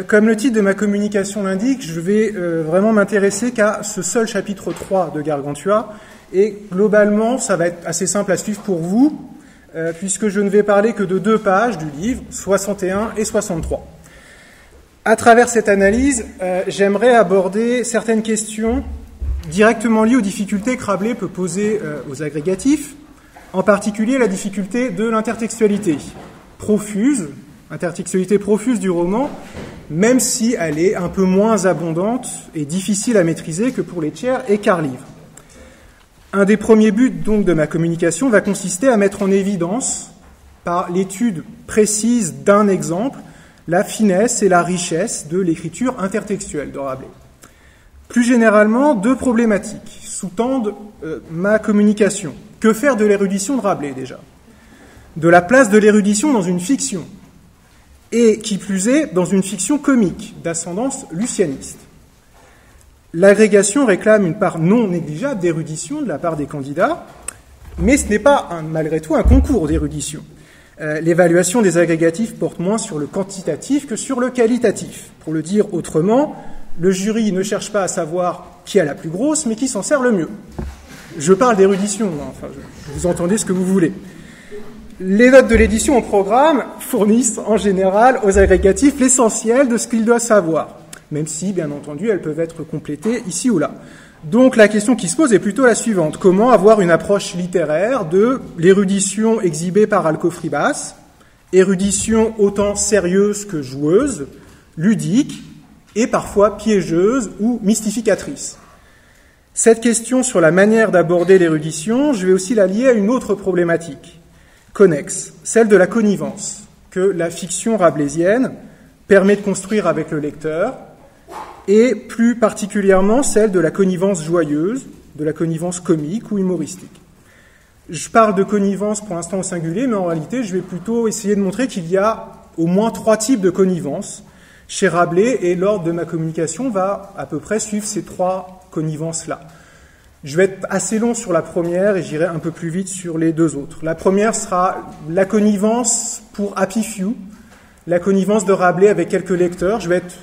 Comme le titre de ma communication l'indique, je vais vraiment m'intéresser qu'à ce seul chapitre 3 de Gargantua, et globalement, ça va être assez simple à suivre pour vous, puisque je ne vais parler que de 2 pages du livre, 61 et 63. À travers cette analyse, j'aimerais aborder certaines questions directement liées aux difficultés que Rabelais peut poser aux agrégatifs, en particulier la difficulté de l'intertextualité intertextualité profuse du roman, même si elle est un peu moins abondante et difficile à maîtriser que pour les tiers et quarts livres. Un des premiers buts donc de ma communication va consister à mettre en évidence, par l'étude précise d'un exemple, la finesse et la richesse de l'écriture intertextuelle de Rabelais. Plus généralement, 2 problématiques sous-tendent ma communication. Que faire de l'érudition de Rabelais, déjà ? De la place de l'érudition dans une fiction, et qui plus est, dans une fiction comique, d'ascendance lucianiste. L'agrégation réclame une part non négligeable d'érudition de la part des candidats, mais ce n'est pas, malgré tout, un concours d'érudition. L'évaluation des agrégatifs porte moins sur le quantitatif que sur le qualitatif. Pour le dire autrement, le jury ne cherche pas à savoir qui a la plus grosse, mais qui s'en sert le mieux. Je parle d'érudition, enfin, vous entendez ce que vous voulez. Les notes de l'édition au programme fournissent en général aux agrégatifs l'essentiel de ce qu'ils doivent savoir, même si, bien entendu, elles peuvent être complétées ici ou là. Donc la question qui se pose est plutôt la suivante. Comment avoir une approche littéraire de l'érudition exhibée par Alcofribas, érudition autant sérieuse que joueuse, ludique et parfois piégeuse ou mystificatrice? Cette question sur la manière d'aborder l'érudition, je vais aussi la lier à une autre problématique connexe, celle de la connivence, que la fiction rabelaisienne permet de construire avec le lecteur, et plus particulièrement celle de la connivence joyeuse, de la connivence comique ou humoristique. Je parle de connivence pour l'instant au singulier, mais en réalité, je vais plutôt essayer de montrer qu'il y a au moins 3 types de connivence chez Rabelais, et l'ordre de ma communication va à peu près suivre ces 3 connivences-là. Je vais être assez long sur la première et j'irai un peu plus vite sur les 2 autres. La première sera la connivence pour Happy Few, la connivence de Rabelais avec quelques lecteurs. Je vais être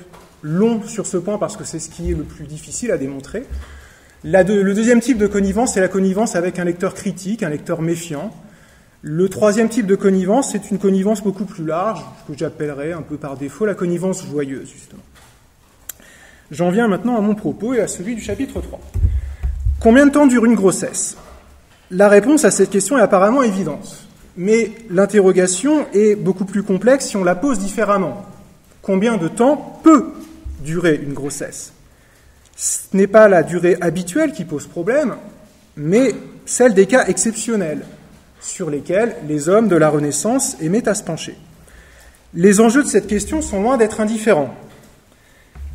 long sur ce point parce que c'est ce qui est le plus difficile à démontrer. Le deuxième type de connivence, c'est la connivence avec un lecteur critique, un lecteur méfiant. Le 3e type de connivence, c'est une connivence beaucoup plus large, que j'appellerais un peu par défaut la connivence joyeuse, justement. J'en viens maintenant à mon propos et à celui du chapitre 3. Combien de temps dure une grossesse ? La réponse à cette question est apparemment évidente, mais l'interrogation est beaucoup plus complexe si on la pose différemment. Combien de temps peut durer une grossesse ? Ce n'est pas la durée habituelle qui pose problème, mais celle des cas exceptionnels, sur lesquels les hommes de la Renaissance aimaient à se pencher. Les enjeux de cette question sont loin d'être indifférents,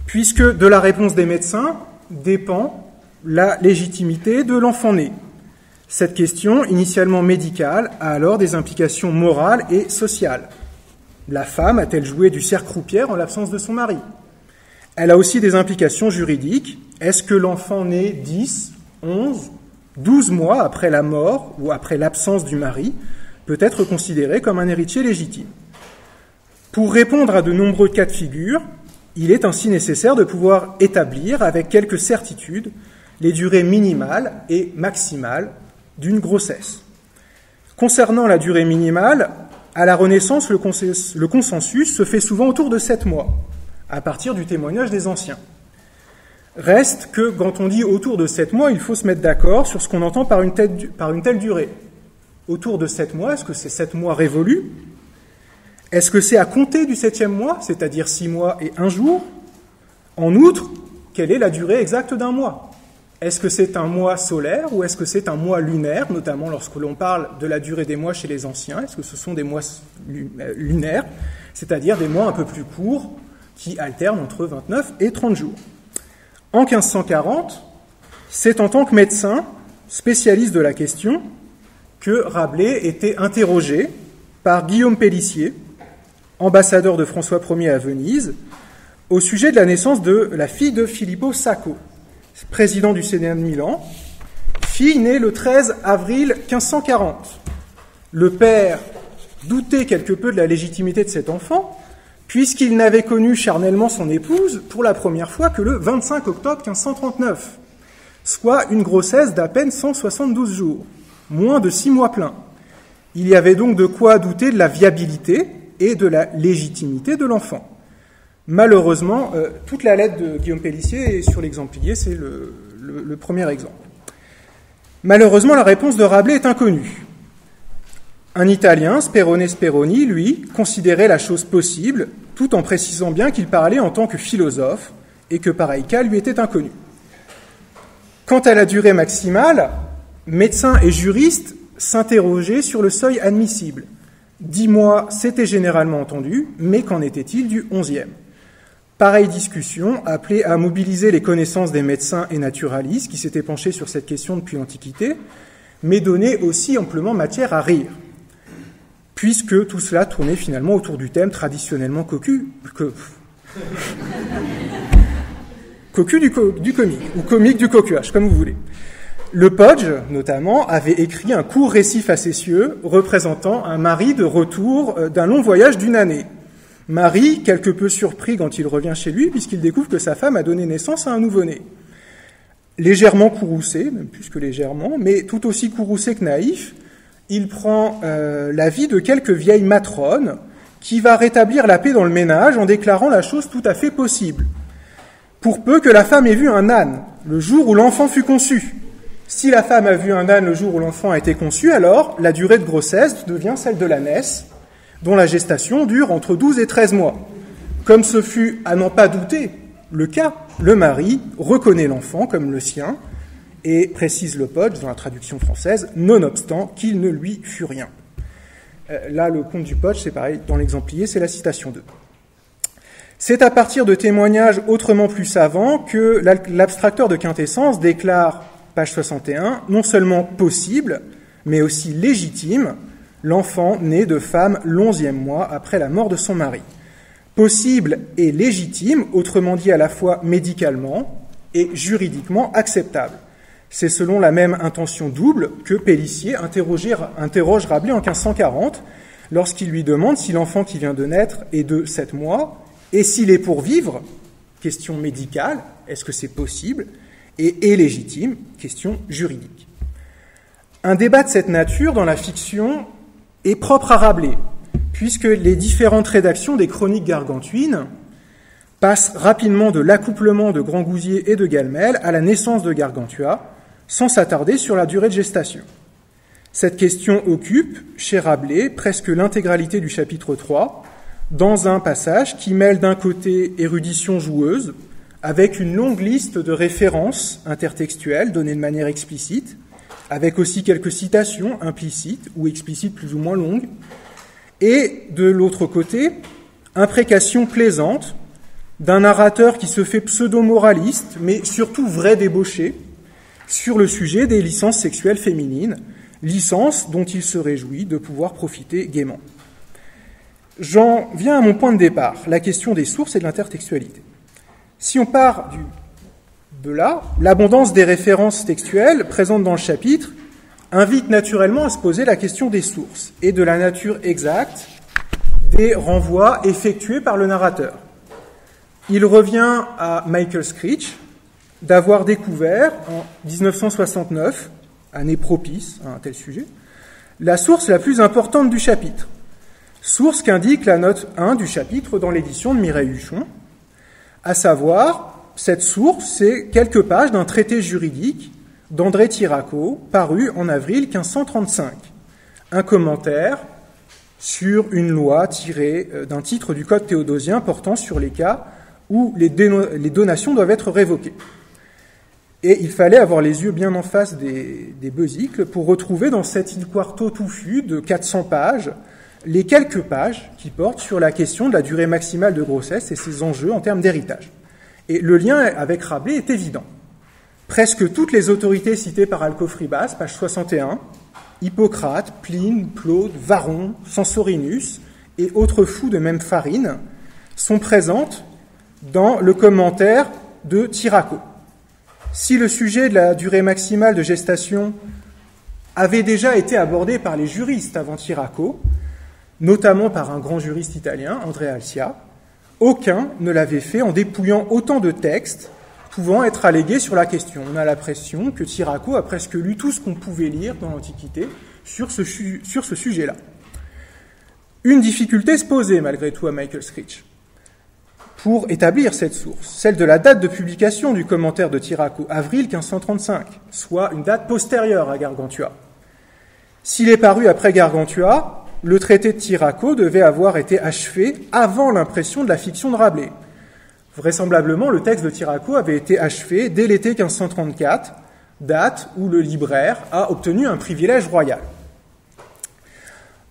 puisque de la réponse des médecins dépend la légitimité de l'enfant né. Cette question, initialement médicale, a alors des implications morales et sociales. La femme a-t-elle joué du cerf croupière en l'absence de son mari ? Elle a aussi des implications juridiques. Est-ce que l'enfant né 10, 11, 12 mois après la mort ou après l'absence du mari peut être considéré comme un héritier légitime ? Pour répondre à de nombreux cas de figure, il est ainsi nécessaire de pouvoir établir avec quelques certitudes les durées minimales et maximales d'une grossesse. Concernant la durée minimale, à la Renaissance, le consensus se fait souvent autour de 7 mois, à partir du témoignage des anciens. Reste que, quand on dit autour de 7 mois, il faut se mettre d'accord sur ce qu'on entend par une telle durée. Autour de 7 mois, est-ce que c'est 7 mois révolus ? Est-ce que c'est à compter du 7e mois, c'est-à-dire 6 mois et 1 jour ? En outre, quelle est la durée exacte d'un mois ? Est-ce que c'est un mois solaire ou est-ce que c'est un mois lunaire, notamment lorsque l'on parle de la durée des mois chez les anciens ? Est-ce que ce sont des mois lunaires, c'est-à-dire des mois un peu plus courts qui alternent entre 29 et 30 jours ? En 1540, c'est en tant que médecin, spécialiste de la question, que Rabelais était interrogé par Guillaume Pélissier, ambassadeur de François Ier à Venise, au sujet de la naissance de la fille de Filippo Sacco, président du Sénat de Milan, fille née le 13 avril 1540. Le père doutait quelque peu de la légitimité de cet enfant, puisqu'il n'avait connu charnellement son épouse pour la première fois que le 25 octobre 1539, soit une grossesse d'à peine 172 jours, moins de 6 mois pleins. Il y avait donc de quoi douter de la viabilité et de la légitimité de l'enfant. Malheureusement, toute la lettre de Guillaume Pélissier est sur l'exemplier, c'est le premier exemple. Malheureusement, la réponse de Rabelais est inconnue. Un Italien, Sperone Speroni, lui, considérait la chose possible, tout en précisant bien qu'il parlait en tant que philosophe et que pareil cas lui était inconnu. Quant à la durée maximale, médecins et juristes s'interrogeaient sur le seuil admissible. 10 mois, c'était généralement entendu, mais qu'en était-il du 11e ? Pareille discussion appelait à mobiliser les connaissances des médecins et naturalistes qui s'étaient penchés sur cette question depuis l'Antiquité, mais donnait aussi amplement matière à rire, puisque tout cela tournait finalement autour du thème traditionnellement cocu du comique, ou comique du coquillage, comme vous voulez. Le Podge, notamment, avait écrit un court récit facétieux représentant un mari de retour d'un long voyage d'une année. Mari, quelque peu surpris quand il revient chez lui, puisqu'il découvre que sa femme a donné naissance à un nouveau-né. Légèrement courroucé, même plus que légèrement, mais tout aussi courroucé que naïf, il prend l'avis de quelques vieilles matrones qui va rétablir la paix dans le ménage en déclarant la chose tout à fait possible. Pour peu que la femme ait vu un âne le jour où l'enfant fut conçu. Si la femme a vu un âne le jour où l'enfant a été conçu, alors la durée de grossesse devient celle de l'ânesse, dont la gestation dure entre 12 et 13 mois. Comme ce fut, à n'en pas douter, le cas, le mari reconnaît l'enfant comme le sien, et précise le Podge dans la traduction française, nonobstant qu'il ne lui fut rien. Là, le conte du Podge, c'est pareil, dans l'exemplier, c'est la citation 2. C'est à partir de témoignages autrement plus savants que l'abstracteur de quintessence déclare, page 61, non seulement possible, mais aussi légitime, l'enfant né de femme l'11e mois après la mort de son mari. Possible et légitime, autrement dit à la fois médicalement et juridiquement acceptable. C'est selon la même intention double que Pélissier interroge Rabelais en 1540, lorsqu'il lui demande si l'enfant qui vient de naître est de 7 mois, et s'il est pour vivre, question médicale, est-ce que c'est possible, et est légitime, question juridique. Un débat de cette nature dans la fiction est propre à Rabelais, puisque les différentes rédactions des chroniques gargantuines passent rapidement de l'accouplement de Grand-Gousier et de Galmel à la naissance de Gargantua, sans s'attarder sur la durée de gestation. Cette question occupe, chez Rabelais, presque l'intégralité du chapitre 3, dans un passage qui mêle d'un côté érudition joueuse, avec une longue liste de références intertextuelles données de manière explicite, avec aussi quelques citations implicites ou explicites plus ou moins longues, et de l'autre côté, imprécation plaisante d'un narrateur qui se fait pseudo-moraliste, mais surtout vrai débauché, sur le sujet des licences sexuelles féminines, licences dont il se réjouit de pouvoir profiter gaiement. J'en viens à mon point de départ, la question des sources et de l'intertextualité. Si on part de là, l'abondance des références textuelles présentes dans le chapitre invite naturellement à se poser la question des sources et de la nature exacte des renvois effectués par le narrateur. Il revient à Michael Screech d'avoir découvert en 1969, année propice à un tel sujet, la source la plus importante du chapitre, source qu'indique la note 1 du chapitre dans l'édition de Mireille Huchon, à savoir, cette source, c'est quelques pages d'un traité juridique d'André Tiraco, paru en avril 1535, un commentaire sur une loi tirée d'un titre du Code théodosien portant sur les cas où les donations doivent être révoquées. Et il fallait avoir les yeux bien en face des besicles pour retrouver dans cet il quarto touffu de 400 pages les quelques pages qui portent sur la question de la durée maximale de grossesse et ses enjeux en termes d'héritage. Et le lien avec Rabelais est évident. Presque toutes les autorités citées par Alcofribas, page 61, Hippocrate, Pline, Claude, Varron, Censorinus et autres fous de même farine, sont présentes dans le commentaire de Tiraco. Si le sujet de la durée maximale de gestation avait déjà été abordé par les juristes avant Tiraco, notamment par un grand juriste italien, Andrea Alcia, aucun ne l'avait fait en dépouillant autant de textes pouvant être allégués sur la question. On a l'impression que Tiraco a presque lu tout ce qu'on pouvait lire dans l'Antiquité sur ce sujet-là. Une difficulté se posait malgré tout à Michael Screech pour établir cette source, celle de la date de publication du commentaire de Tiraco, avril 1535, soit une date postérieure à Gargantua. S'il est paru après Gargantua, le traité de Tiraco devait avoir été achevé avant l'impression de la fiction de Rabelais. Vraisemblablement, le texte de Tiraco avait été achevé dès l'été 1534, date où le libraire a obtenu un privilège royal.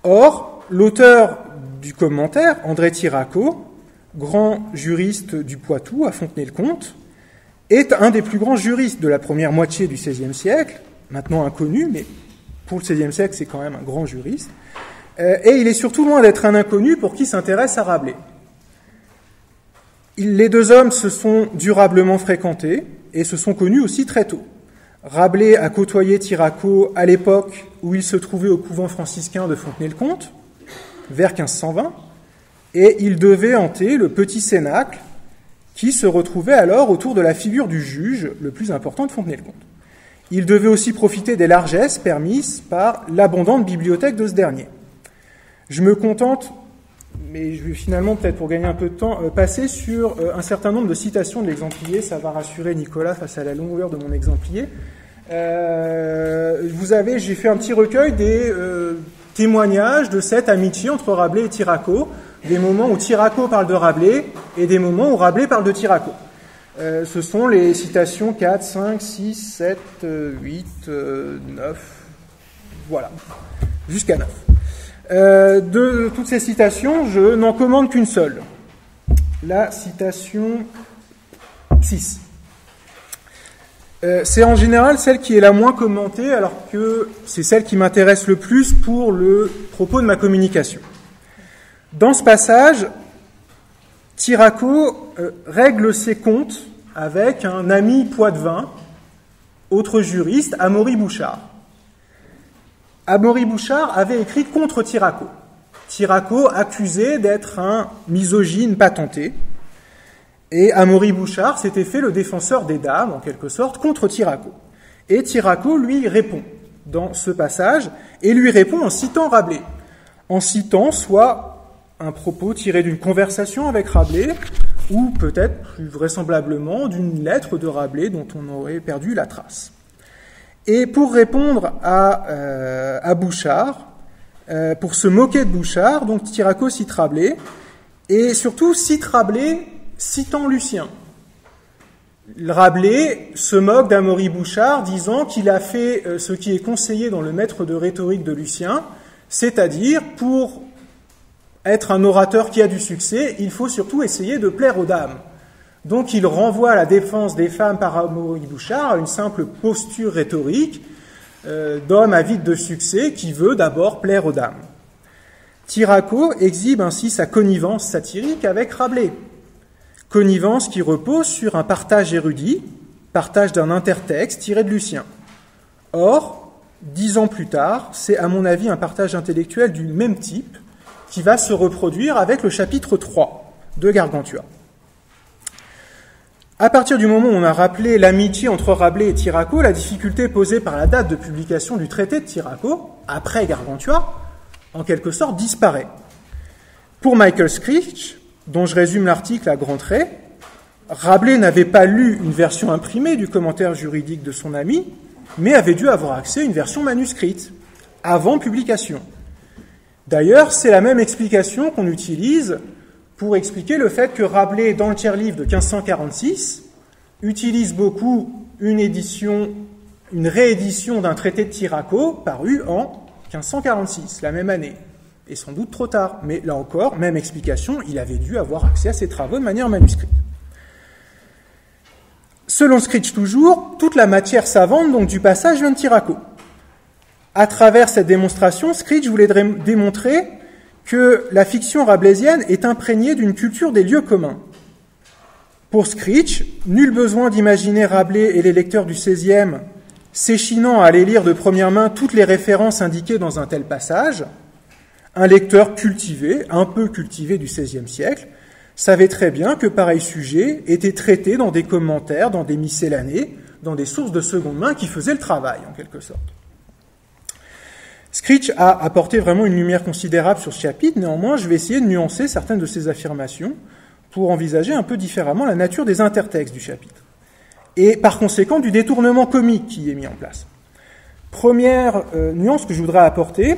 Or, l'auteur du commentaire, André Tiraco, grand juriste du Poitou à Fontenay-le-Comte, est un des plus grands juristes de la première moitié du XVIe siècle, maintenant inconnu, mais pour le XVIe siècle, c'est quand même un grand juriste, et il est surtout loin d'être un inconnu pour qui s'intéresse à Rabelais. Les deux hommes se sont durablement fréquentés et se sont connus aussi très tôt. Rabelais a côtoyé Tiraco à l'époque où il se trouvait au couvent franciscain de Fontenay-le-Comte, vers 1520, et il devait hanter le petit cénacle qui se retrouvait alors autour de la figure du juge le plus important de Fontenay-le-Comte. Il devait aussi profiter des largesses permises par l'abondante bibliothèque de ce dernier. Je me contente, mais je vais finalement, peut-être pour gagner un peu de temps, passer sur un certain nombre de citations de l'exemplier. Ça va rassurer Nicolas face à la longueur de mon exemplier. J'ai fait un petit recueil des témoignages de cette amitié entre Rabelais et Tiraco, des moments où Tiraco parle de Rabelais et des moments où Rabelais parle de Tiraco. Ce sont les citations 4, 5, 6, 7, 8, 9, voilà, jusqu'à 9. De toutes ces citations, je n'en commande qu'une seule. La citation 6. C'est en général celle qui est la moins commentée, alors que c'est celle qui m'intéresse le plus pour le propos de ma communication. Dans ce passage, Tiraco règle ses comptes avec un ami poitevin, autre juriste, Amaury Bouchard. Amaury Bouchard avait écrit contre Tiraco. Tiraco accusé d'être un misogyne patenté. Et Amaury Bouchard s'était fait le défenseur des dames, en quelque sorte, contre Tiraco. Et Tiraco lui répond dans ce passage, et lui répond en citant Rabelais. En citant soit un propos tiré d'une conversation avec Rabelais, ou peut-être plus vraisemblablement d'une lettre de Rabelais dont on aurait perdu la trace. Et pour répondre à Bouchard, pour se moquer de Bouchard, donc Tiraco cite Rabelais, et surtout cite Rabelais citant Lucien. Rabelais se moque d'Amaury Bouchard, disant qu'il a fait ce qui est conseillé dans le maître de rhétorique de Lucien, c'est-à-dire pour être un orateur qui a du succès, il faut surtout essayer de plaire aux dames. Donc il renvoie la défense des femmes par Amaury Bouchard à une simple posture rhétorique d'homme avide de succès qui veut d'abord plaire aux dames. Tiraco exhibe ainsi sa connivence satirique avec Rabelais. Connivence qui repose sur un partage érudit, partage d'un intertexte tiré de Lucien. Or, 10 ans plus tard, c'est à mon avis un partage intellectuel du même type qui va se reproduire avec le chapitre 3 de Gargantua. À partir du moment où on a rappelé l'amitié entre Rabelais et Tiraco, la difficulté posée par la date de publication du traité de Tiraco, après Gargantua, en quelque sorte disparaît. Pour Michael Screech, dont je résume l'article à grands traits, Rabelais n'avait pas lu une version imprimée du commentaire juridique de son ami, mais avait dû avoir accès à une version manuscrite, avant publication. D'ailleurs, c'est la même explication qu'on utilise pour expliquer le fait que Rabelais, dans le tiers-livre de 1546, utilise beaucoup une réédition d'un traité de Tiraco paru en 1546, la même année. Et sans doute trop tard. Mais là encore, même explication, il avait dû avoir accès à ses travaux de manière manuscrite. Selon Screech toujours, toute la matière savante donc, du passage vient de Tiraco. À travers cette démonstration, Screech voulait démontrer que la fiction rabelaisienne est imprégnée d'une culture des lieux communs. Pour Screech, nul besoin d'imaginer Rabelais et les lecteurs du XVIe s'échinant à aller lire de première main toutes les références indiquées dans un tel passage. Un lecteur cultivé, un peu cultivé du XVIe siècle, savait très bien que pareil sujet était traité dans des commentaires, dans des miscellanées, dans des sources de seconde main qui faisaient le travail, en quelque sorte. Screech a apporté vraiment une lumière considérable sur ce chapitre, néanmoins je vais essayer de nuancer certaines de ses affirmations pour envisager un peu différemment la nature des intertextes du chapitre, et par conséquent du détournement comique qui est mis en place. Première nuance que je voudrais apporter,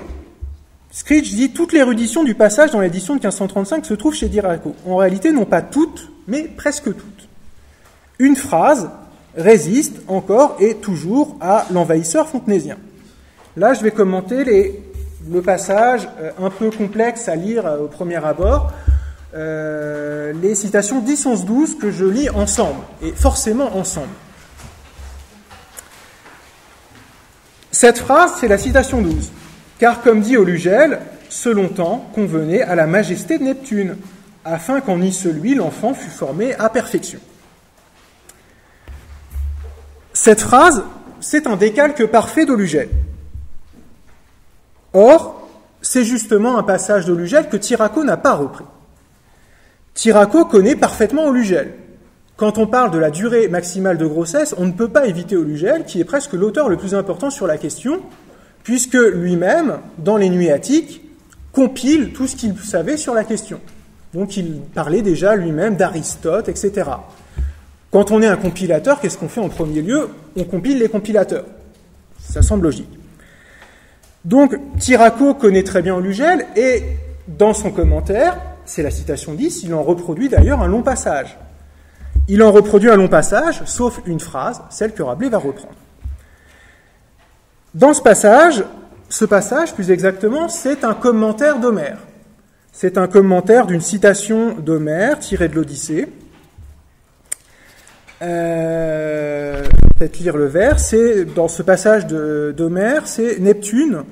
Screech dit « Toute l'érudition du passage dans l'édition de 1535 se trouve chez Tiraco. En réalité, non pas toutes, mais presque toutes. Une phrase résiste encore et toujours à l'envahisseur fontenésien. » Là, je vais commenter le passage un peu complexe à lire au premier abord, les citations 10, 11, 12 que je lis ensemble, et forcément ensemble. Cette phrase, c'est la citation 12. Car, comme dit Olugel, ce longtemps convenait à la majesté de Neptune, afin qu'en y celui l'enfant fût formé à perfection. Cette phrase, c'est un décalque parfait d'Olugel. Or, c'est justement un passage d'Olugel que Tiraco n'a pas repris. Tiraco connaît parfaitement Olugel. Quand on parle de la durée maximale de grossesse, on ne peut pas éviter Olugel, qui est presque l'auteur le plus important sur la question, puisque lui-même, dans les Nuits Attiques, compile tout ce qu'il savait sur la question. Donc il parlait déjà lui-même d'Aristote, etc. Quand on est un compilateur, qu'est-ce qu'on fait en premier lieu? On compile les compilateurs. Ça semble logique. Donc Tiraco connaît très bien Olugel, et dans son commentaire, c'est la citation 10, il en reproduit d'ailleurs un long passage. Il en reproduit un long passage, sauf une phrase, celle que Rabelais va reprendre. Dans ce passage plus exactement, c'est un commentaire d'Homère. C'est un commentaire d'une citation d'Homère tirée de l'Odyssée. Peut-être lire le vers. C'est, dans ce passage d'Homère, c'est Neptune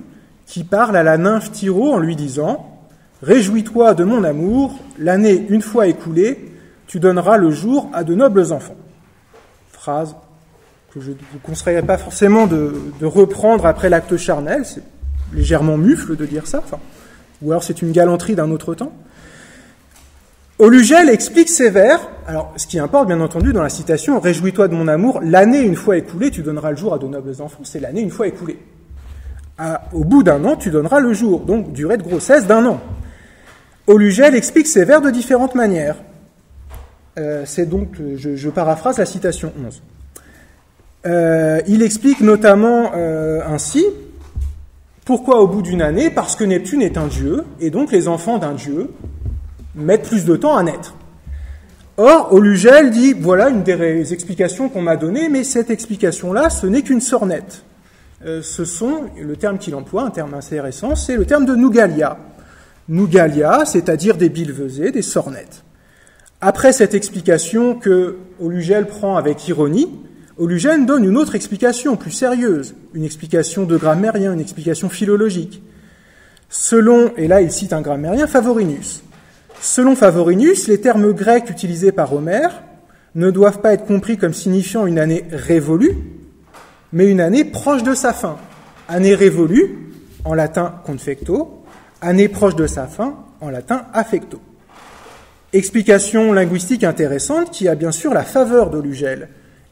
qui parle à la nymphe Tyro en lui disant « Réjouis-toi de mon amour, l'année une fois écoulée, tu donneras le jour à de nobles enfants. » Phrase que je ne vous conseillerais pas forcément de reprendre après l'acte charnel, c'est légèrement mufle de dire ça, ou alors c'est une galanterie d'un autre temps. Olugel explique ces vers, alors ce qui importe bien entendu dans la citation « Réjouis-toi de mon amour, l'année une fois écoulée, tu donneras le jour à de nobles enfants », c'est l'année une fois écoulée. Au bout d'un an, tu donneras le jour, donc durée de grossesse d'1 an. Olugel explique ces vers de différentes manières. C'est donc, je paraphrase la citation 11. Il explique notamment ainsi, pourquoi au bout d'une année? Parce que Neptune est un dieu, et donc les enfants d'un dieu mettent plus de temps à naître. Or, Olugel dit, voilà une des explications qu'on m'a données, mais cette explication-là, ce n'est qu'une sornette. Le terme qu'il emploie, un terme assez récent, c'est le terme de nougalia. Nougalia, c'est-à-dire des billevesées, des sornettes. Après cette explication que Olugel prend avec ironie, Olugel donne une autre explication plus sérieuse, une explication de grammairien, une explication philologique. Selon, et là il cite un grammairien, Favorinus. Selon Favorinus, les termes grecs utilisés par Homère ne doivent pas être compris comme signifiant une année révolue, mais une année proche de sa fin. Année révolue, en latin confecto, année proche de sa fin, en latin affecto. Explication linguistique intéressante qui a bien sûr la faveur d'Olugel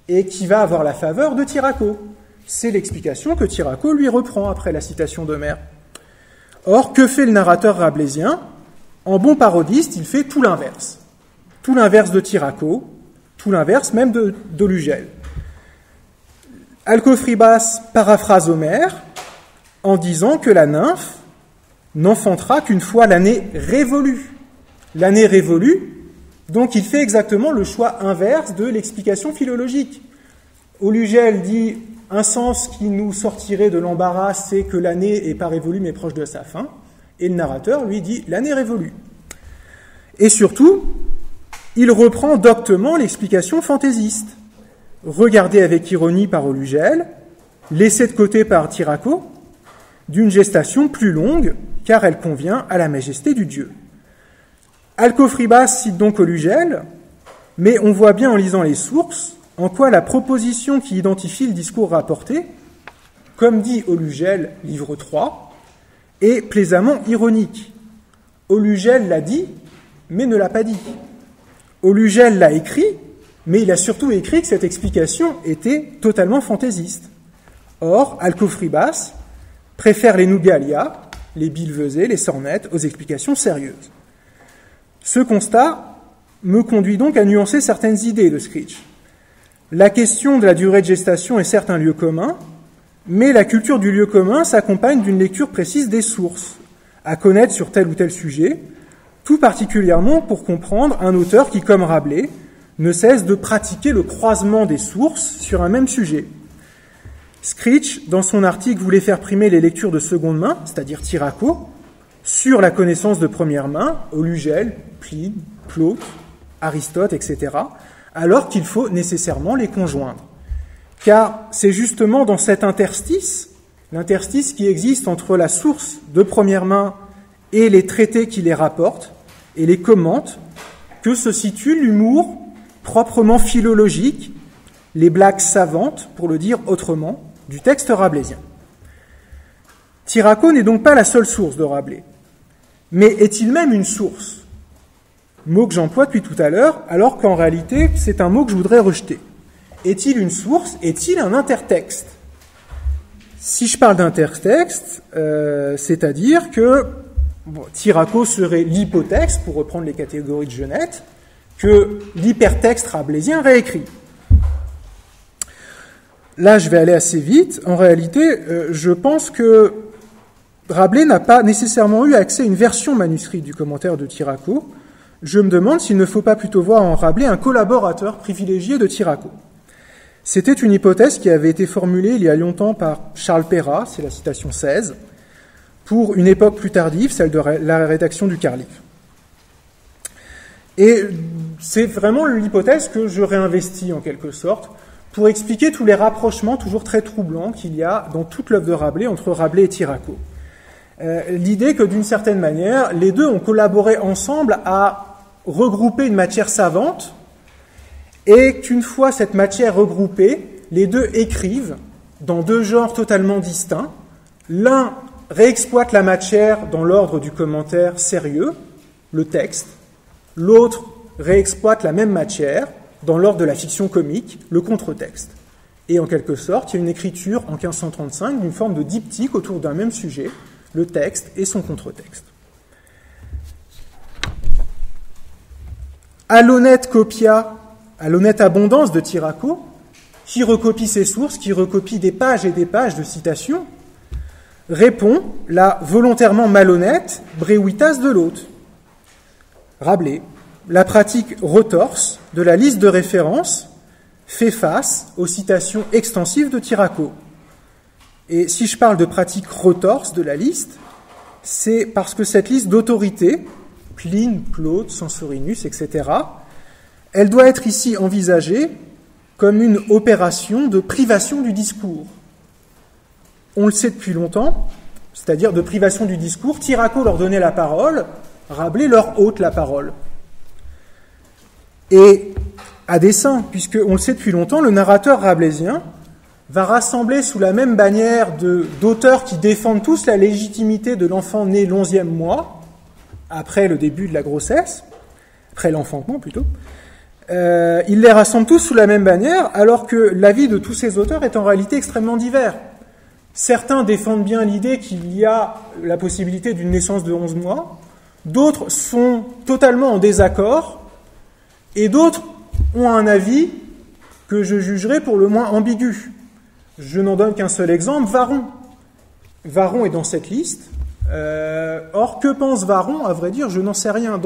et qui va avoir la faveur de Tiraco. C'est l'explication que Tiraco lui reprend après la citation d'Homère. Or, que fait le narrateur rabelaisien? En bon parodiste, il fait tout l'inverse. Tout l'inverse de Tiraco, tout l'inverse même d'Olugel. Alcofribas paraphrase Homère en disant que la nymphe n'enfantera qu'une fois l'année révolue. L'année révolue, donc il fait exactement le choix inverse de l'explication philologique. Olugel dit un sens qui nous sortirait de l'embarras, c'est que l'année n'est pas révolue mais proche de sa fin, et le narrateur lui dit l'année révolue. Et surtout, il reprend doctement l'explication fantaisiste, regardée avec ironie par Olugel, laissée de côté par Tiraco, d'une gestation plus longue, car elle convient à la majesté du dieu. Alcofribas cite donc Olugel, mais on voit bien en lisant les sources en quoi la proposition qui identifie le discours rapporté, comme dit Olugel, livre 3, est plaisamment ironique. Olugel l'a dit, mais ne l'a pas dit. Aulugel l'a écrit, mais il a surtout écrit que cette explication était totalement fantaisiste. Or, Alcofribas préfère les Nougalia, les Billevesées, les Sornettes aux explications sérieuses. Ce constat me conduit donc à nuancer certaines idées de Screech. La question de la durée de gestation est certes un lieu commun, mais la culture du lieu commun s'accompagne d'une lecture précise des sources, à connaître sur tel ou tel sujet, tout particulièrement pour comprendre un auteur qui, comme Rabelais, ne cesse de pratiquer le croisement des sources sur un même sujet. Screech, dans son article, voulait faire primer les lectures de seconde main, c'est-à-dire Tiraco, sur la connaissance de première main, Aulugel, Pline, Plaute, Aristote, etc., alors qu'il faut nécessairement les conjoindre. Car c'est justement dans cet interstice, l'interstice qui existe entre la source de première main et les traités qui les rapportent et les commentent, que se situe l'humour proprement philologique, les blagues savantes, pour le dire autrement, du texte rabelaisien. Tiraco n'est donc pas la seule source de Rabelais. Mais est-il même une source ? Mot que j'emploie depuis tout à l'heure, alors qu'en réalité, c'est un mot que je voudrais rejeter. Est-il une source ? Est-il un intertexte ? Si je parle d'intertexte, c'est-à-dire que Tiraco serait l'hypotexte, pour reprendre les catégories de Genette, que l'hypertexte rabelaisien réécrit. Là, je vais aller assez vite. En réalité, je pense que Rabelais n'a pas nécessairement eu accès à une version manuscrite du commentaire de Tiraco. Je me demande s'il ne faut pas plutôt voir en Rabelais un collaborateur privilégié de Tiraco. C'était une hypothèse qui avait été formulée il y a longtemps par Charles Perrat, c'est la citation 16, pour une époque plus tardive, celle de la rédaction du Carlivre. Et c'est vraiment l'hypothèse que je réinvestis en quelque sorte, pour expliquer tous les rapprochements toujours très troublants qu'il y a dans toute l'œuvre de Rabelais entre Rabelais et Tiraco. L'idée que d'une certaine manière, les deux ont collaboré ensemble à regrouper une matière savante, et qu'une fois cette matière regroupée, les deux écrivent dans deux genres totalement distincts. L'un réexploite la matière dans l'ordre du commentaire sérieux, le texte. L'autre réexploite la même matière dans l'ordre de la fiction comique, le contre-texte. Et en quelque sorte, il y a une écriture en 1535 d'une forme de diptyque autour d'un même sujet, le texte et son contre-texte. À l'honnête abondance de Tiraco, qui recopie ses sources, qui recopie des pages et des pages de citations, répond la volontairement malhonnête Brevitas de l'hôte. Rabelais, la pratique retorse de la liste de références fait face aux citations extensives de Tiraco. Et si je parle de pratique retorse de la liste, c'est parce que cette liste d'autorités, Pline, Plaute, Censorinus, etc., elle doit être ici envisagée comme une opération de privation du discours. On le sait depuis longtemps, c'est-à-dire de privation du discours. Tiraco leur donnait la parole, Rabelais leur ôte la parole. Et à dessein, puisqu'on le sait depuis longtemps, le narrateur rabelaisien va rassembler sous la même bannière d'auteurs qui défendent tous la légitimité de l'enfant né l'11e mois, après le début de la grossesse, après l'enfantement plutôt. Il les rassemble tous sous la même bannière, alors que l'avis de tous ces auteurs est en réalité extrêmement divers. Certains défendent bien l'idée qu'il y a la possibilité d'une naissance de 11 mois, d'autres sont totalement en désaccord, et d'autres ont un avis que je jugerai pour le moins ambigu. Je n'en donne qu'un seul exemple, Varron. Varron est dans cette liste. Or, que pense Varron ? À vrai dire, je n'en sais rien.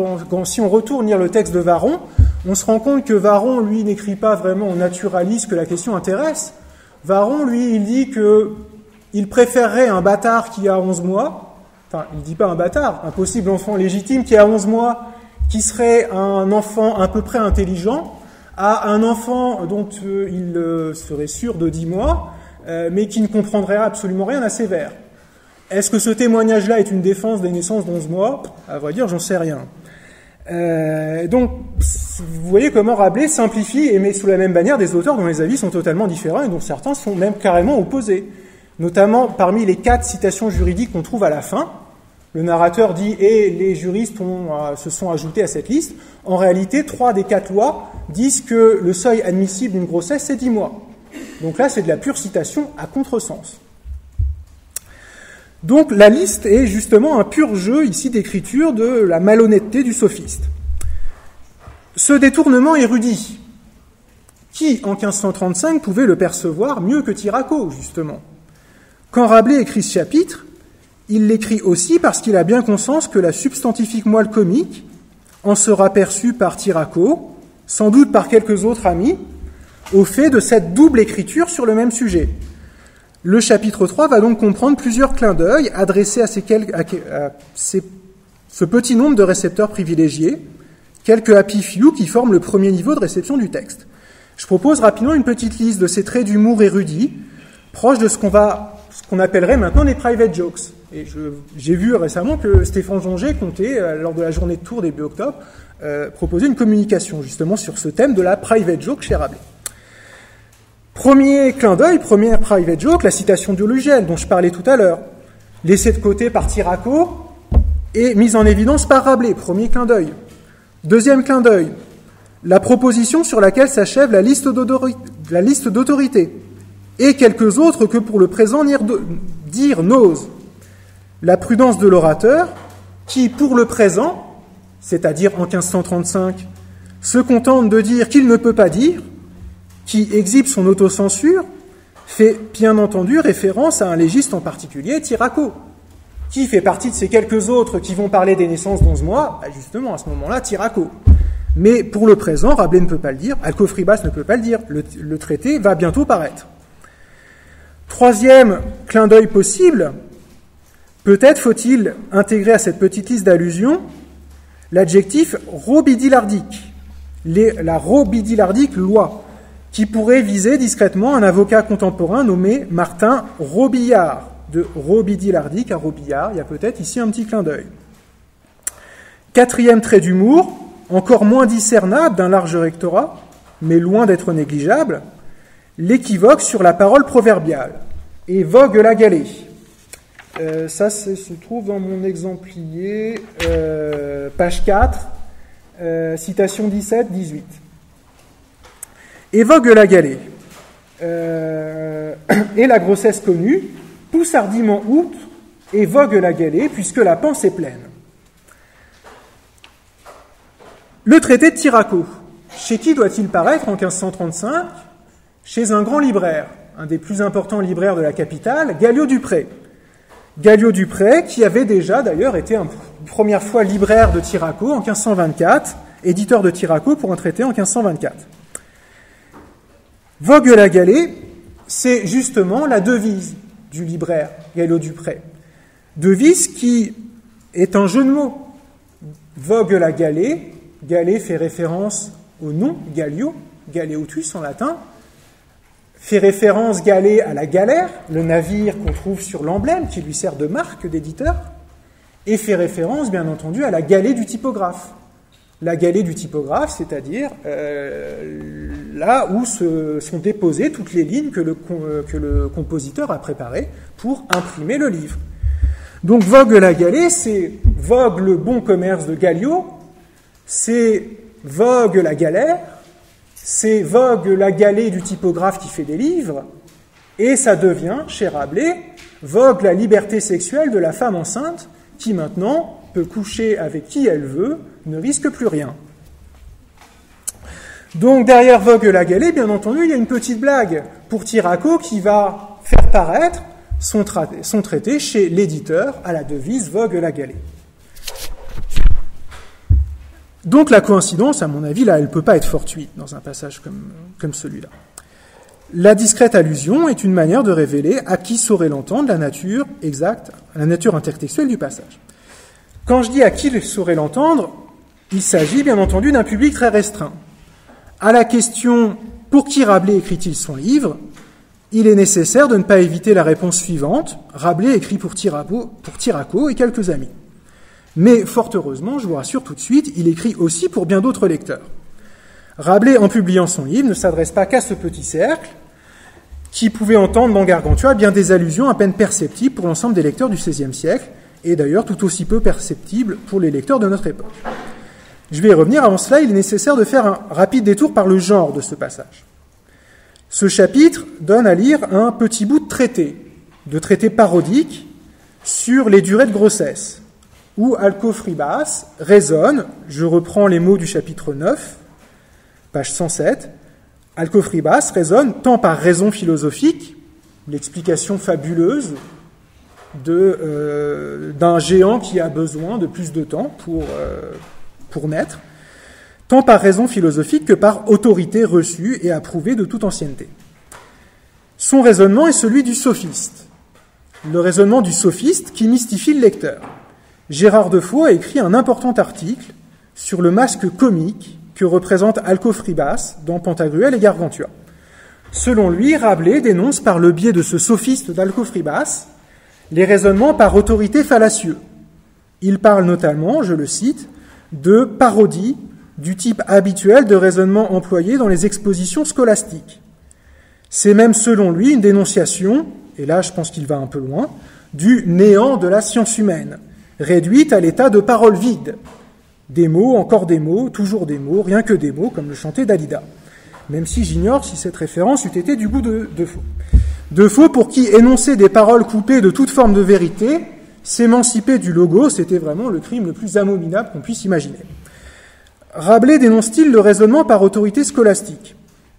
Si on retourne lire le texte de Varron, on se rend compte que Varron, lui, n'écrit pas vraiment au naturaliste que la question intéresse. Varron, lui, il dit qu'il préférerait un bâtard qui a 11 mois, enfin, il ne dit pas un bâtard, un possible enfant légitime qui a 11 mois, qui serait un enfant à peu près intelligent, à un enfant dont il serait sûr de 10 mois, mais qui ne comprendrait absolument rien à ses vers. Est-ce que ce témoignage-là est une défense des naissances d'11 mois ? À vrai dire, j'en sais rien. Donc, vous voyez comment Rabelais simplifie et met sous la même bannière des auteurs dont les avis sont totalement différents et dont certains sont même carrément opposés. Notamment, parmi les 4 citations juridiques qu'on trouve à la fin, Le narrateur dit « et les juristes se sont ajoutés à cette liste ». En réalité, 3 des 4 lois disent que le seuil admissible d'une grossesse, c'est 10 mois. Donc là, c'est de la pure citation à contresens. Donc la liste est justement un pur jeu ici d'écriture de la malhonnêteté du sophiste. Ce détournement érudit, qui en 1535 pouvait le percevoir mieux que Tiraco, justement. Quand Rabelais écrit ce chapitre, il l'écrit aussi parce qu'il a bien conscience que la substantifique moelle comique en sera perçue par Tiraco, sans doute par quelques autres amis, au fait de cette double écriture sur le même sujet. Le chapitre 3 va donc comprendre plusieurs clins d'œil adressés à ce petit nombre de récepteurs privilégiés, quelques happy few qui forment le premier niveau de réception du texte. Je propose rapidement une petite liste de ces traits d'humour érudits, proches de ce qu'on appellerait maintenant des private jokes. Et j'ai vu récemment que Stéphane Jonger comptait, lors de la journée de Tours début octobre, proposer une communication justement sur ce thème de la private joke chez Rabelais. Premier clin d'œil, première private joke, la citation diologène dont je parlais tout à l'heure, laissée de côté par Tiraco et mise en évidence par Rabelais, premier clin d'œil. Deuxième clin d'œil, la proposition sur laquelle s'achève la liste d'autorités, et quelques autres que pour le présent dire n'ose. La prudence de l'orateur, qui pour le présent, c'est-à-dire en 1535, se contente de dire qu'il ne peut pas dire, qui exhibe son autocensure, fait bien entendu référence à un légiste en particulier, Tiraco, qui fait partie de ces quelques autres qui vont parler des naissances d'11 mois, justement à ce moment-là, Tiraco. Mais pour le présent, Rabelais ne peut pas le dire, Alcofribas ne peut pas le dire, le traité va bientôt paraître. Troisième clin d'œil possible, peut-être faut-il intégrer à cette petite liste d'allusions l'adjectif robidilardique, la robidilardique loi, qui pourrait viser discrètement un avocat contemporain nommé Martin Robillard. De robidilardique à Robillard, il y a peut-être ici un petit clin d'œil. Quatrième trait d'humour, encore moins discernable d'un large rectorat, mais loin d'être négligeable, l'équivoque sur la parole proverbiale, et vogue la galée. Ça se trouve dans mon exemplier, page 4, citation 17-18. Et vogue la galée. Et la grossesse connue pousse hardiment outre et vogue la galée, puisque la panse est pleine. Le traité de Tiraco, chez qui doit-il paraître en 1535 ? Chez un grand libraire, un des plus importants libraires de la capitale, Galliot-Dupré. Galliot-Dupré, qui avait déjà d'ailleurs été une première fois libraire de Tiraco en 1524, éditeur de Tiraco pour un traité en 1524. Vogue la galée, c'est justement la devise du libraire Galliot-Dupré. Devise qui est un jeu de mots. Vogue la galée, galée fait référence au nom Gallio, Galeotus en latin, fait référence galée à la galère, le navire qu'on trouve sur l'emblème qui lui sert de marque d'éditeur, et fait référence bien entendu à la galée du typographe. La galée du typographe, c'est-à-dire là où sont déposées toutes les lignes que le compositeur a préparées pour imprimer le livre. Donc vogue la galée, c'est vogue le bon commerce de Gallio, c'est vogue la galère, c'est vogue la galée du typographe qui fait des livres, et ça devient, chez Rabelais, vogue la liberté sexuelle de la femme enceinte qui maintenant peut coucher avec qui elle veut, ne risque plus rien. Donc derrière vogue la galée, bien entendu, il y a une petite blague pour Tiraco qui va faire paraître son traité chez l'éditeur à la devise vogue la galée. Donc la coïncidence, à mon avis, là, elle ne peut pas être fortuite dans un passage comme celui-là. La discrète allusion est une manière de révéler à qui saurait l'entendre la nature exacte, la nature intertextuelle du passage. Quand je dis à qui saurait l'entendre, il s'agit bien entendu d'un public très restreint. À la question « Pour qui Rabelais écrit-il son livre ?», il est nécessaire de ne pas éviter la réponse suivante « Rabelais écrit pour Tiraco et quelques amis ». Mais fort heureusement, je vous rassure tout de suite, il écrit aussi pour bien d'autres lecteurs. Rabelais, en publiant son livre, ne s'adresse pas qu'à ce petit cercle qui pouvait entendre dans Gargantua bien des allusions à peine perceptibles pour l'ensemble des lecteurs du XVIe siècle. et d'ailleurs tout aussi peu perceptible pour les lecteurs de notre époque. Je vais y revenir. Avant cela, il est nécessaire de faire un rapide détour par le genre de ce passage. Ce chapitre donne à lire un petit bout de traité parodique sur les durées de grossesse, où Alcofribas raisonne, je reprends les mots du chapitre 9, page 107, Alcofribas raisonne tant par raison philosophique, l'explication fabuleuse d'un géant qui a besoin de plus de temps pour naître, tant par raison philosophique que par autorité reçue et approuvée de toute ancienneté. Son raisonnement est celui du sophiste, le raisonnement du sophiste qui mystifie le lecteur. Gérard Defoe a écrit un important article sur le masque comique que représente Alcofribas dans Pantagruel et Gargantua. Selon lui, Rabelais dénonce par le biais de ce sophiste d'Alcofribas les raisonnements par autorité fallacieux. Il parle notamment, je le cite, de parodie du type habituel de raisonnement employé dans les expositions scolastiques. C'est même, selon lui, une dénonciation, et là je pense qu'il va un peu loin, du néant de la science humaine, réduite à l'état de paroles vides. Des mots, encore des mots, toujours des mots, rien que des mots, comme le chantait Dalida. Même si j'ignore si cette référence eût été du goût de Defoe. Defoe, pour qui énoncer des paroles coupées de toute forme de vérité, s'émanciper du logos, c'était vraiment le crime le plus abominable qu'on puisse imaginer. Rabelais dénonce-t-il le raisonnement par autorité scolastique ?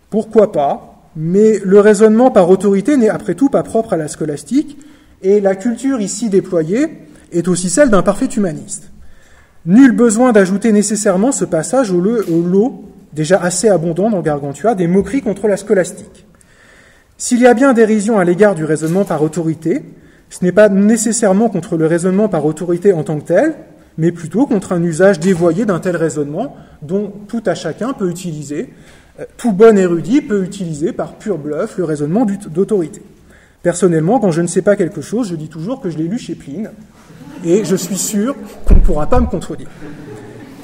Pourquoi pas, mais le raisonnement par autorité n'est après tout pas propre à la scolastique, et la culture ici déployée est aussi celle d'un parfait humaniste. Nul besoin d'ajouter nécessairement ce passage au lot, déjà assez abondant dans Gargantua, des moqueries contre la scolastique. S'il y a bien dérision à l'égard du raisonnement par autorité, ce n'est pas nécessairement contre le raisonnement par autorité en tant que tel, mais plutôt contre un usage dévoyé d'un tel raisonnement dont tout à chacun peut utiliser, tout bon érudit peut utiliser par pur bluff le raisonnement d'autorité. Personnellement, quand je ne sais pas quelque chose, je dis toujours que je l'ai lu chez Pline, et je suis sûr qu'on ne pourra pas me contredire.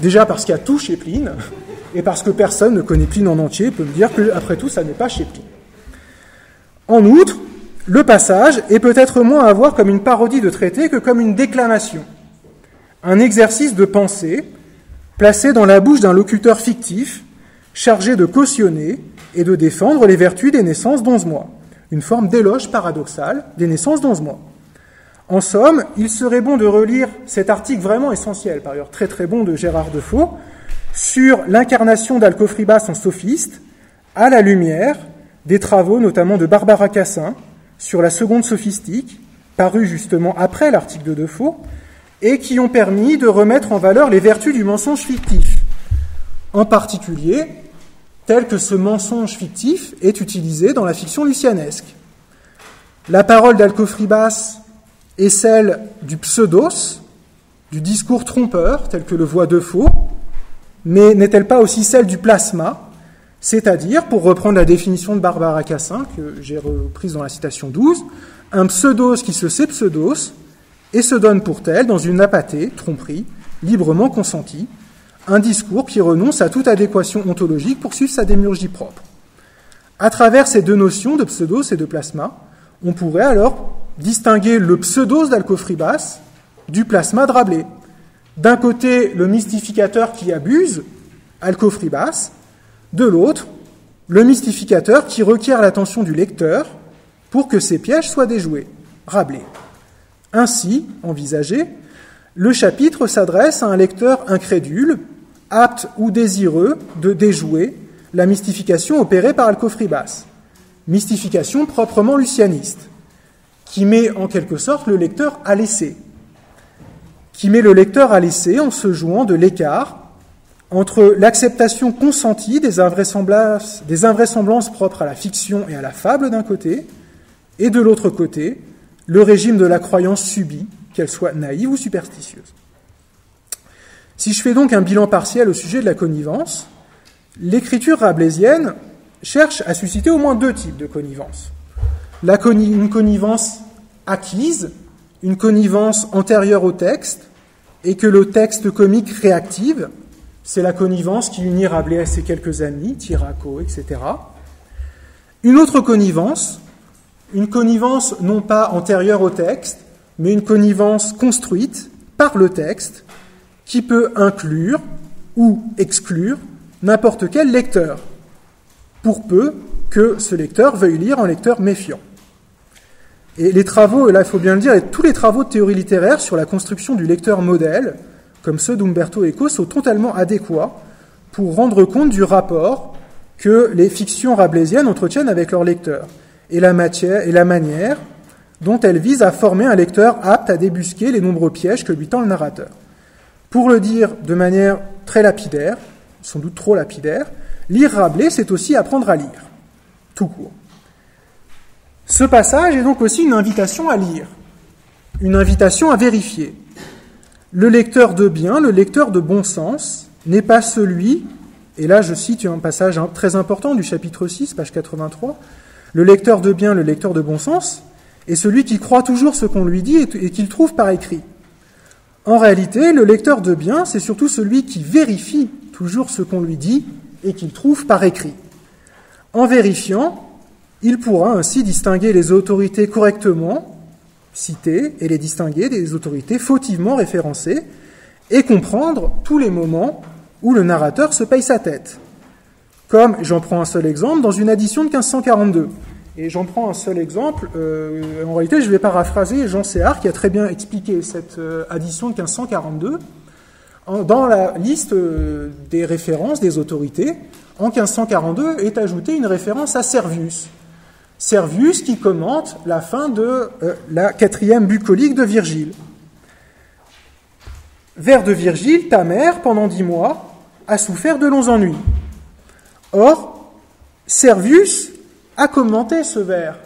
Déjà parce qu'il y a tout chez Pline, et parce que personne ne connaît Pline en entier et peut me dire qu'après tout, ça n'est pas chez Pline. En outre, le passage est peut-être moins à voir comme une parodie de traité que comme une déclamation, un exercice de pensée placé dans la bouche d'un locuteur fictif chargé de cautionner et de défendre les vertus des naissances d'11 mois, une forme d'éloge paradoxal des naissances d'11 mois. En somme, il serait bon de relire cet article vraiment essentiel, par ailleurs très très bon, de Gérard Defoe, sur l'incarnation d'Alcofribas en sophiste, à la lumière des travaux notamment de Barbara Cassin sur la seconde sophistique, parus justement après l'article de Defoe, et qui ont permis de remettre en valeur les vertus du mensonge fictif, en particulier tel que ce mensonge fictif est utilisé dans la fiction lucianesque. La parole d'Alcofribas est celle du pseudos, du discours trompeur, tel que le voit Defoe, mais n'est-elle pas aussi celle du plasma, c'est-à-dire, pour reprendre la définition de Barbara Cassin, que j'ai reprise dans la citation 12, un pseudos qui se sait pseudos et se donne pour tel, dans une apatée, tromperie, librement consentie, un discours qui renonce à toute adéquation ontologique pour suivre sa démiurgie propre. À travers ces deux notions de pseudos et de plasma, on pourrait alors distinguer le pseudos d'Alcofribas du plasma de Rabelais. D'un côté, le mystificateur qui abuse, Alcofribas, de l'autre, le mystificateur qui requiert l'attention du lecteur pour que ses pièges soient déjoués, Rabelais. Ainsi, envisagé, le chapitre s'adresse à un lecteur incrédule, apte ou désireux de déjouer la mystification opérée par Alcofribas, mystification proprement lucianiste, qui met en quelque sorte le lecteur à l'essai, en se jouant de l'écart entre l'acceptation consentie des invraisemblances propres à la fiction et à la fable d'un côté, et de l'autre côté, le régime de la croyance subie, qu'elle soit naïve ou superstitieuse. Si je fais donc un bilan partiel au sujet de la connivence, l'écriture rabelaisienne cherche à susciter au moins deux types de connivence. Une connivence acquise, une connivence antérieure au texte, et que le texte comique réactive. C'est la connivence qui unit Rabelais à ses quelques amis, Tiraco, etc. Une autre connivence, une connivence non pas antérieure au texte, mais une connivence construite par le texte qui peut inclure ou exclure n'importe quel lecteur, pour peu que ce lecteur veuille lire un lecteur méfiant. Et les travaux, et là il faut bien le dire, et tous les travaux de théorie littéraire sur la construction du lecteur modèle, comme ceux d'Umberto Eco, sont totalement adéquats pour rendre compte du rapport que les fictions rabelaisiennes entretiennent avec leur lecteur, et la manière dont elles visent à former un lecteur apte à débusquer les nombreux pièges que lui tend le narrateur. Pour le dire de manière très lapidaire, sans doute trop lapidaire, lire Rabelais, c'est aussi apprendre à lire, tout court. Ce passage est donc aussi une invitation à lire, une invitation à vérifier. Le lecteur de bien, le lecteur de bon sens, n'est pas celui, et là je cite un passage très important du chapitre 6, page 83, le lecteur de bien, le lecteur de bon sens, est celui qui croit toujours ce qu'on lui dit et qu'il trouve par écrit. En réalité, le lecteur de bien, c'est surtout celui qui vérifie toujours ce qu'on lui dit et qu'il trouve par écrit. En vérifiant, il pourra ainsi distinguer les autorités correctement citées et les distinguer des autorités fautivement référencées et comprendre tous les moments où le narrateur se paye sa tête. Comme, j'en prends un seul exemple, dans une édition de 1542. Et j'en prends un seul exemple, en réalité je vais paraphraser Jean Séhard qui a très bien expliqué cette édition de 1542. Dans la liste des références des autorités, en 1542 est ajoutée une référence à Servius. Servius qui commente la fin de la 4e bucolique de Virgile. Vers de Virgile, ta mère, pendant 10 mois, a souffert de longs ennuis. Or, Servius a commenté ce vers,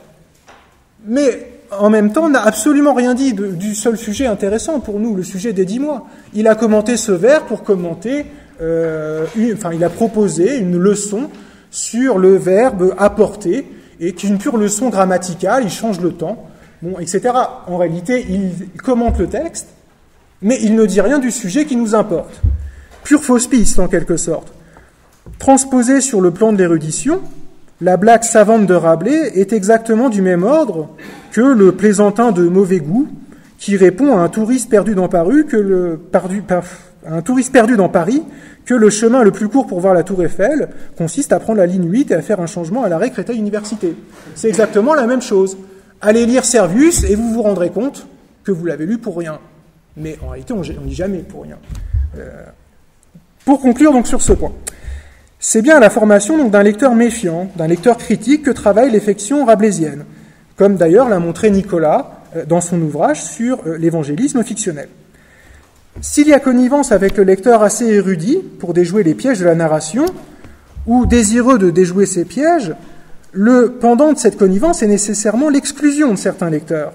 mais en même temps n'a absolument rien dit du seul sujet intéressant pour nous, le sujet des 10 mois. Il a commenté ce vers pour commenter, il a proposé une leçon sur le verbe apporter, et qui est une pure leçon grammaticale, il change le temps, etc. En réalité, il commente le texte, mais il ne dit rien du sujet qui nous importe. Pure fausse piste, en quelque sorte. Transposée sur le plan de l'érudition, la blague savante de Rabelais est exactement du même ordre que le plaisantin de mauvais goût qui répond à un touriste perdu dans Paris que le chemin le plus court pour voir la Tour Eiffel consiste à prendre la ligne 8 et à faire un changement à l'arrêt Créteil-Université. C'est exactement la même chose. Allez lire Servius et vous vous rendrez compte que vous l'avez lu pour rien. Mais en réalité, on ne dit jamais pour rien. Pour conclure donc sur ce point, c'est bien à la formation donc, d'un lecteur méfiant, d'un lecteur critique que travaille l'effection rabelaisienne, comme d'ailleurs l'a montré Nicolas dans son ouvrage sur l'évangélisme fictionnel. S'il y a connivence avec le lecteur assez érudit pour déjouer les pièges de la narration, ou désireux de déjouer ces pièges, le pendant de cette connivence est nécessairement l'exclusion de certains lecteurs.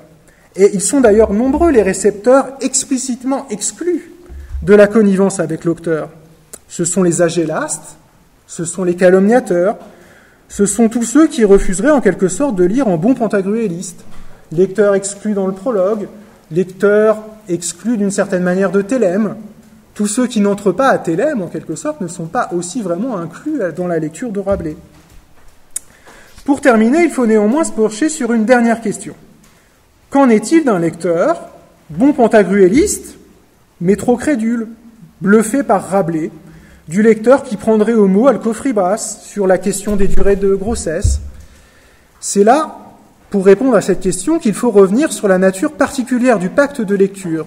Et ils sont d'ailleurs nombreux les récepteurs explicitement exclus de la connivence avec l'auteur. Ce sont les agélastes, ce sont les calomniateurs, ce sont tous ceux qui refuseraient en quelque sorte de lire en bon pantagruéliste. Lecteurs exclus dans le prologue, lecteurs exclus d'une certaine manière de Thélème. Tous ceux qui n'entrent pas à Thélème, en quelque sorte, ne sont pas aussi vraiment inclus dans la lecture de Rabelais. Pour terminer, il faut néanmoins se pencher sur une dernière question. Qu'en est-il d'un lecteur, bon pantagruéliste, mais trop crédule, bluffé par Rabelais, du lecteur qui prendrait au mot Alcofribas sur la question des durées de grossesse? C'est là, pour répondre à cette question, qu'il faut revenir sur la nature particulière du pacte de lecture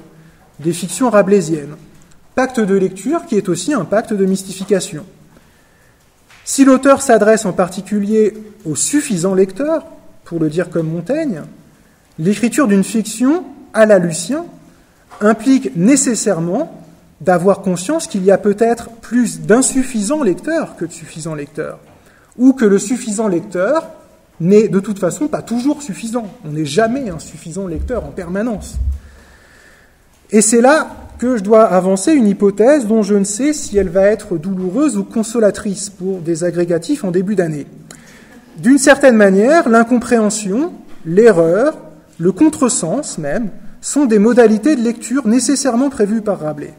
des fictions rabelaisiennes. Pacte de lecture qui est aussi un pacte de mystification. Si l'auteur s'adresse en particulier au suffisant lecteur, pour le dire comme Montaigne, l'écriture d'une fiction à la Lucien implique nécessairement d'avoir conscience qu'il y a peut-être plus d'insuffisants lecteurs que de suffisants lecteurs, ou que le suffisant lecteur n'est de toute façon pas toujours suffisant. On n'est jamais un suffisant lecteur en permanence. Et c'est là que je dois avancer une hypothèse dont je ne sais si elle va être douloureuse ou consolatrice pour des agrégatifs en début d'année. D'une certaine manière, l'incompréhension, l'erreur, le contresens même, sont des modalités de lecture nécessairement prévues par Rabelais.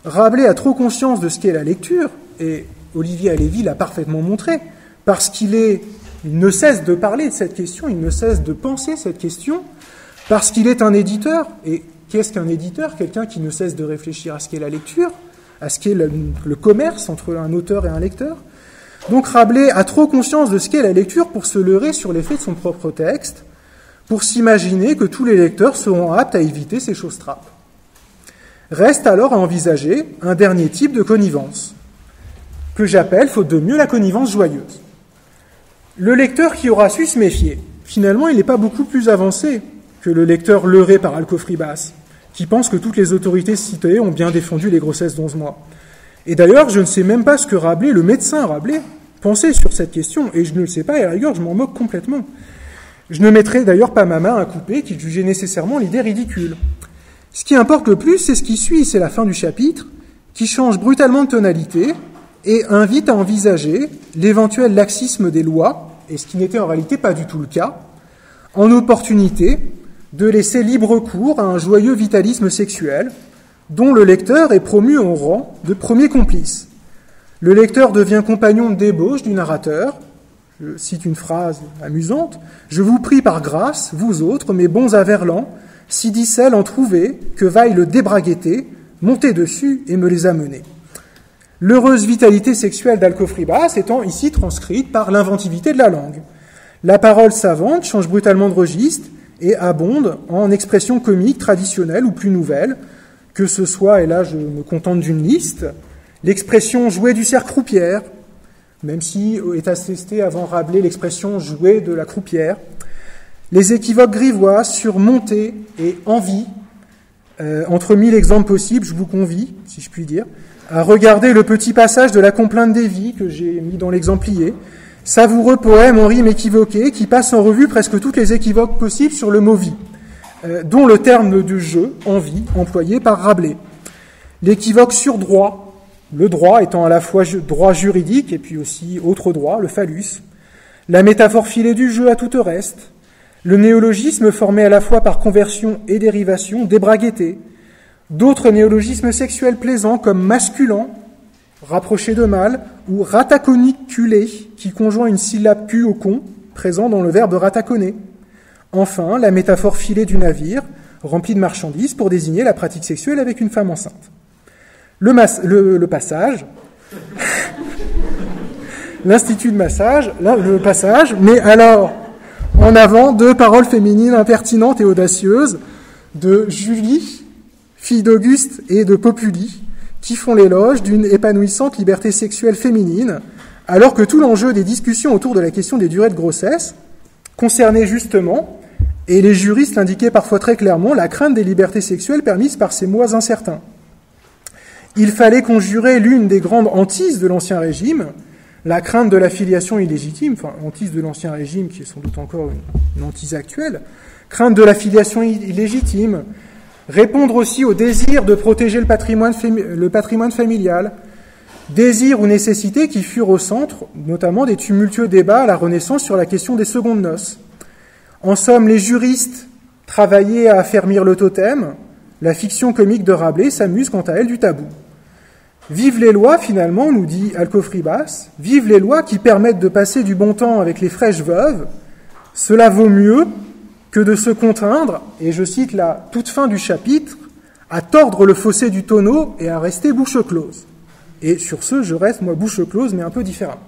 Rabelais a trop conscience de ce qu'est la lecture, et Olivier Halévy l'a parfaitement montré, parce qu'il ne cesse de parler de cette question, il ne cesse de penser cette question, Parce qu'il est un éditeur. Et qu'est-ce qu'un éditeur? Quelqu'un qui ne cesse de réfléchir à ce qu'est la lecture, à ce qu'est le commerce entre un auteur et un lecteur. Donc Rabelais a trop conscience de ce qu'est la lecture pour se leurrer sur l'effet de son propre texte, pour s'imaginer que tous les lecteurs seront aptes à éviter ces choses trappes. Reste alors à envisager un dernier type de connivence, que j'appelle, faute de mieux, la connivence joyeuse. Le lecteur qui aura su se méfier, finalement, il n'est pas beaucoup plus avancé que le lecteur leurré par Alcofribas, qui pense que toutes les autorités citées ont bien défendu les grossesses d'11 mois. Et d'ailleurs, je ne sais même pas ce que Rabelais, le médecin Rabelais, pensait sur cette question, et je ne le sais pas, et à la rigueur, je m'en moque complètement. Je ne mettrai d'ailleurs pas ma main à couper qu'il jugeait nécessairement l'idée ridicule. Ce qui importe le plus, c'est ce qui suit, c'est la fin du chapitre, qui change brutalement de tonalité et invite à envisager l'éventuel laxisme des lois, et ce qui n'était en réalité pas du tout le cas, en opportunité de laisser libre cours à un joyeux vitalisme sexuel, dont le lecteur est promu au rang de premier complice. Le lecteur devient compagnon de débauche du narrateur. Je cite une phrase amusante. « Je vous prie par grâce, vous autres, mes bons averlans, si dicelle en trouver, que vaille le débraguetter, monter dessus et me les amener. » L'heureuse vitalité sexuelle d'Alcofribas étant ici transcrite par l'inventivité de la langue. La parole savante change brutalement de registre et abonde en expressions comiques traditionnelles ou plus nouvelles, que ce soit, et là je me contente d'une liste, l'expression « jouer du cerf croupière », même si est attestée avant Rabelais l'expression « jouer de la croupière », les équivoques grivois sur montée et envie, entre 1000 exemples possibles, je vous convie, si je puis dire, à regarder le petit passage de la complainte des vies que j'ai mis dans l'exemplier, savoureux poème en rime équivoquée qui passe en revue presque toutes les équivoques possibles sur le mot vie, dont le terme de jeu, envie, employé par Rabelais. L'équivoque sur droit, le droit étant à la fois droit juridique et puis aussi autre droit, le phallus, la métaphore filée du jeu à tout reste, le néologisme formé à la fois par conversion et dérivation, débraguetté, d'autres néologismes sexuels plaisants comme masculin, rapproché de mâle, ou rataconiculé, qui conjoint une syllabe Q au con, présent dans le verbe rataconner. Enfin, la métaphore filée du navire, rempli de marchandises pour désigner la pratique sexuelle avec une femme enceinte. Le passage, l'institut de massage, le passage, mais alors, en avant, deux paroles féminines impertinentes et audacieuses de Julie, fille d'Auguste et de Populi, qui font l'éloge d'une épanouissante liberté sexuelle féminine, alors que tout l'enjeu des discussions autour de la question des durées de grossesse concernait justement, et les juristes l'indiquaient parfois très clairement, la crainte des libertés sexuelles permises par ces mois incertains. Il fallait conjurer l'une des grandes hantises de l'Ancien Régime, la crainte de la filiation illégitime, enfin, hantise de l'Ancien Régime, qui est sans doute encore une hantise actuelle, crainte de la filiation illégitime, répondre aussi au désir de protéger le patrimoine familial, désir ou nécessité qui furent au centre, notamment des tumultueux débats à la Renaissance sur la question des secondes noces. En somme, les juristes travaillaient à affermir le totem, la fiction comique de Rabelais s'amuse quant à elle du tabou. Vive les lois, finalement, nous dit Alcofribas, vive les lois qui permettent de passer du bon temps avec les fraîches veuves, cela vaut mieux que de se contraindre, et je cite la toute fin du chapitre, à tordre le fossé du tonneau et à rester bouche close. Et sur ce, je reste, moi, bouche close, mais un peu différent.